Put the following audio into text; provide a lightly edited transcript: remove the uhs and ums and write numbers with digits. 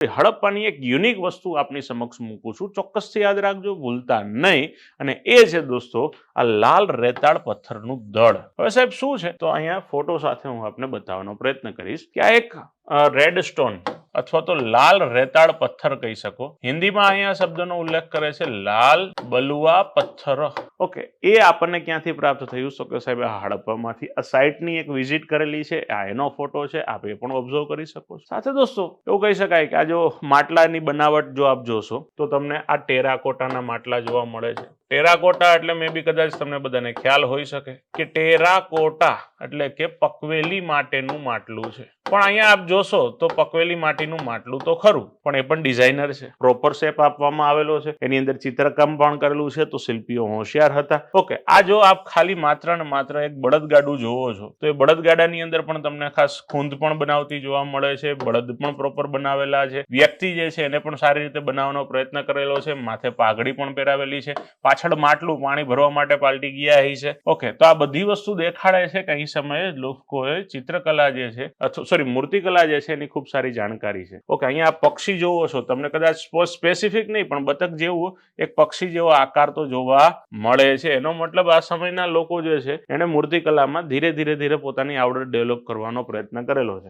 હડપ્પાની એક યુનિક વસ્તુ આપની સમક્ષ મૂકું છું, ચોક્કસથી યાદ રાખજો, ભૂલતા નહીં. અને એ છે દોસ્તો આ લાલ રેતાળ પથ્થરનું દળ. હવે સાહેબ શું છે, તો અહીંયા ફોટો સાથે હું આપને બતાવવાનો પ્રયત્ન કરીશ કે આ એક રેડ સ્ટોન અથવા તો લાલ રેતાળ પથ્થર કહી શકો. હિન્દીમાં અહીંયા શબ્દનો ઉલ્લેખ કરે છે લાલ બલુઆ પથ્થર. ઓકે, એ આપણને ક્યાંથી પ્રાપ્ત થયું? તો કે સાહેબ આ હડપ્પામાંથી આ સાઇટની એક વિઝિટ કરેલી છે, આ એનો ફોટો છે, આપ એ પણ ઓબ્ઝર્વ કરી શકો છો. સાથે દોસ્તો એવું કહી શકાય કે આ જો માટલાની બનાવટ જો આપ જોશો તો તમને આ ટેરાકોટાના માટલા જોવા મળે છે. ટેરાકોટા એટલે મે બી કદાચ તમને બધાને ખ્યાલ હોઈ શકે કે ટેરાકોટા એટલે કે પકવેલી માટેનું માટલું છે. પણ અહીંયા આપ જોશો તો પકવેલી માટીનું માટલું તો ખરું, પણ એ પણ ડિઝાઇનર છે, પ્રોપર શેપ આપવામાં આવેલો છે, એની અંદર ચિત્રકામ પણ કરેલું છે, તો શિલ્પીઓ હોશિયાર હતા. ઓકે, આ જો આપ ખાલી માત્ર ને માત્ર એક બળદગાડું જોવો છો તો એ બળદગાડાની અંદર પણ તમને ખાસ ખૂંદ પણ બનાવતી જોવા મળે છે, બળદ પણ પ્રોપર બનાવેલા છે, વ્યક્તિ જે છે એને પણ સારી રીતે બનાવવાનો પ્રયત્ન કરેલો છે, માથે પાઘડી પણ પહેરાવેલી છે, પાછળ માટલું પાણી ભરવા માટે પાલટી ગયા છે. ઓકે, તો આ બધી વસ્તુ દેખાડે છે કે અહીં સમયે લોકોએ ચિત્રકલા જે છે અથવા મૂર્તિકલા જે છે એની ખૂબ સારી જાણકારી છે. ઓકે, અહીંયા પક્ષી જોવો છો, તમને કદાચ સ્પેસિફિક નહીં પણ બતક જેવું એક પક્ષી જેવો આકાર તો જોવા મળે છે. એનો મતલબ આ સમયના લોકો જે છે એને મૂર્તિકલામાં ધીરે ધીરે પોતાની આવડત ડેવલપ કરવાનો પ્રયત્ન કરેલો છે.